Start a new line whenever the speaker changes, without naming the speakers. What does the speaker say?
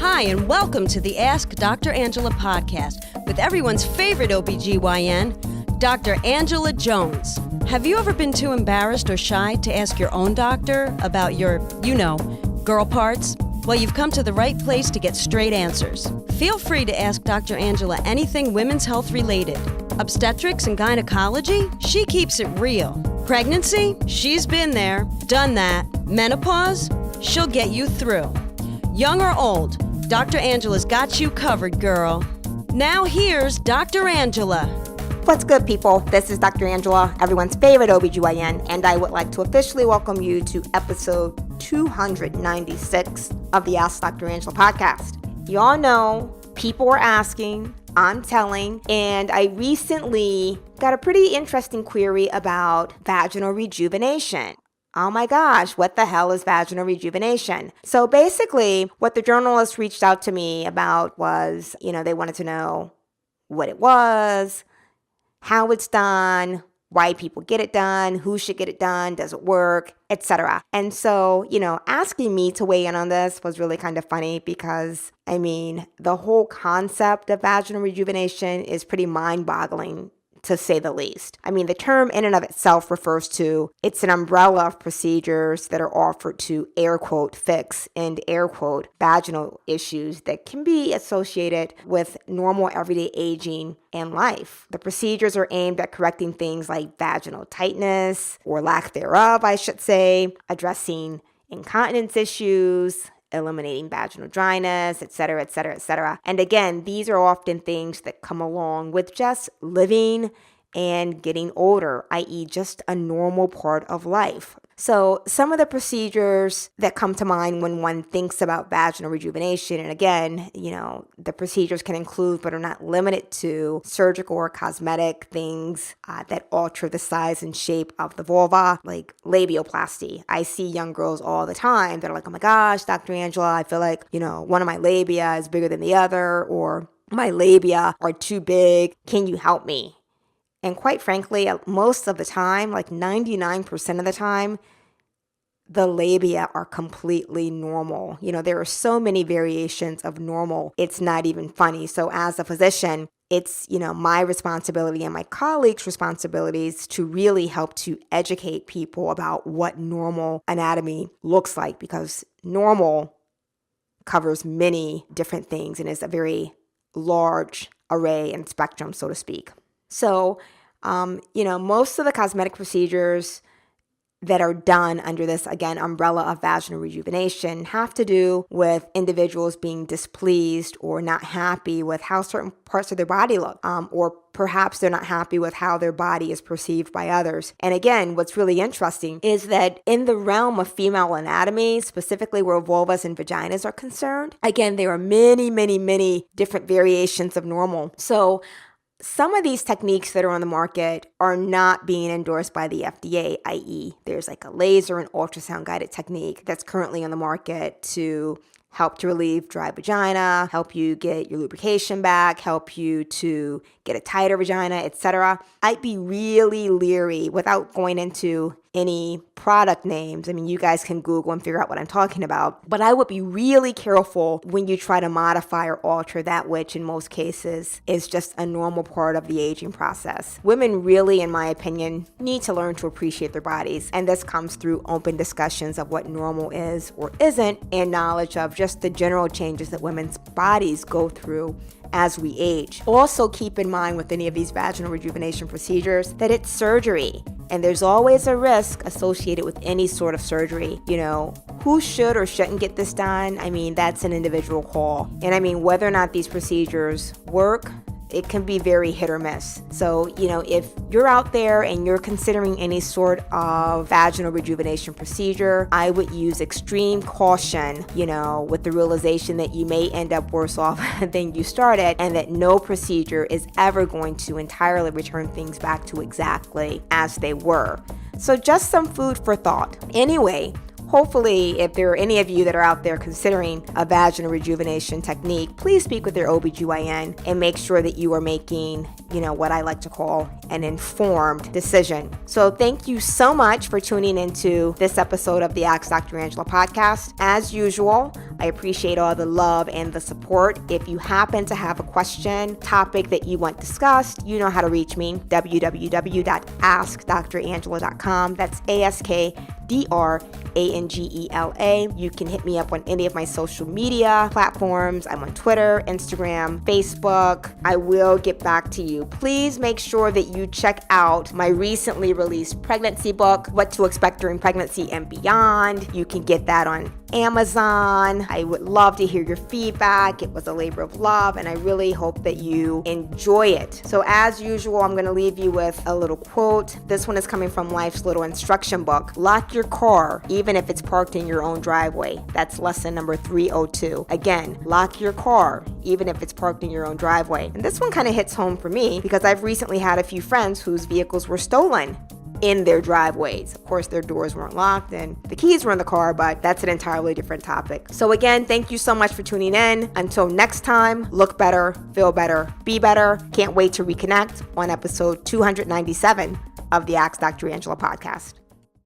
Hi, and welcome to the Ask Dr. Angela podcast with everyone's favorite OBGYN, Dr. Angela Jones. Have you ever been too embarrassed or shy to ask your own doctor about your, girl parts? Well, you've come to the right place to get straight answers. Feel free to ask Dr. Angela anything women's health related. Obstetrics and gynecology? She keeps it real. Pregnancy? She's been there, done that. Menopause? She'll get you through. Young or old, Dr. Angela's got you covered, girl. Now here's Dr. Angela.
What's good, people? This is Dr. Angela, everyone's favorite OBGYN, and I would like to officially welcome you to episode 296 of the Ask Dr. Angela podcast. You all know people were asking, I'm telling, and I recently got a pretty interesting query about vaginal rejuvenation. Oh my gosh, what the hell is vaginal rejuvenation? So basically, what the journalist reached out to me about was, they wanted to know what it was, how it's done, why people get it done, who should get it done, does it work, etc. And so, asking me to weigh in on this was really kind of funny because, the whole concept of vaginal rejuvenation is pretty mind-boggling, to say the least. The term in and of itself refers to, it's an umbrella of procedures that are offered to air quote fix and air quote vaginal issues that can be associated with normal everyday aging and life. The procedures are aimed at correcting things like vaginal tightness or lack thereof, I should say, addressing incontinence issues, eliminating vaginal dryness, etc., etc., etc. And again, these are often things that come along with just living and getting older, i.e. just a normal part of life. So some of the procedures that come to mind when one thinks about vaginal rejuvenation, and again, the procedures can include but are not limited to surgical or cosmetic things that alter the size and shape of the vulva, like labioplasty. I see young girls all the time that are like, oh my gosh, Dr. Angela, I feel like, one of my labia is bigger than the other, or my labia are too big. Can you help me? And quite frankly, most of the time, like 99% of the time, the labia are completely normal. There are so many variations of normal. It's not even funny. So as a physician, it's, my responsibility and my colleagues' responsibilities to really help to educate people about what normal anatomy looks like, because normal covers many different things and is a very large array and spectrum, so to speak. So, most of the cosmetic procedures that are done under this, again, umbrella of vaginal rejuvenation have to do with individuals being displeased or not happy with how certain parts of their body look, or perhaps they're not happy with how their body is perceived by others. And again, what's really interesting is that in the realm of female anatomy, specifically where vulvas and vaginas are concerned, again, there are many, many, many different variations of normal. So some of these techniques that are on the market are not being endorsed by the FDA, i.e. there's like a laser and ultrasound guided technique that's currently on the market to help to relieve dry vagina, help you get your lubrication back, help you to get a tighter vagina, etc. I'd be really leery, without going into any product names. You guys can Google and figure out what I'm talking about. But I would be really careful when you try to modify or alter that which in most cases is just a normal part of the aging process. Women really, in my opinion, need to learn to appreciate their bodies. And this comes through open discussions of what normal is or isn't, and knowledge of just the general changes that women's bodies go through as we age. Also keep in mind with any of these vaginal rejuvenation procedures that it's surgery, and there's always a risk associated with any sort of surgery. Who should or shouldn't get this done? That's an individual call. And whether or not these procedures work, it can be very hit or miss. So, if you're out there and you're considering any sort of vaginal rejuvenation procedure, I would use extreme caution, with the realization that you may end up worse off than you started, and that no procedure is ever going to entirely return things back to exactly as they were. So just some food for thought. Anyway, hopefully, if there are any of you that are out there considering a vaginal rejuvenation technique, please speak with your OBGYN and make sure that you are making, what I like to call an informed decision. So thank you so much for tuning into this episode of the Ask Dr. Angela podcast. As usual, I appreciate all the love and the support. If you happen to have a question, topic that you want discussed, you know how to reach me, www.askdrangela.com. That's AskDrangela. You can hit me up on any of my social media platforms. I'm on Twitter, Instagram, Facebook. I will get back to you. Please make sure that you check out my recently released pregnancy book, What to Expect During Pregnancy and Beyond. You can get that on Amazon. I would love to hear your feedback. It was a labor of love, and I really hope that you enjoy it. So as usual, I'm going to leave you with a little quote. This one is coming from Life's Little Instruction Book. Lock your car, even if it's parked in your own driveway. That's lesson number 302. Again, lock your car, even if it's parked in your own driveway. And this one kind of hits home for me because I've recently had a few friends whose vehicles were stolen in their driveways. Of course, their doors weren't locked and the keys were in the car, but that's an entirely different topic. So again, thank you so much for tuning in. Until next time, look better, feel better, be better. Can't wait to reconnect on episode 297 of the Ask Dr. Angela podcast.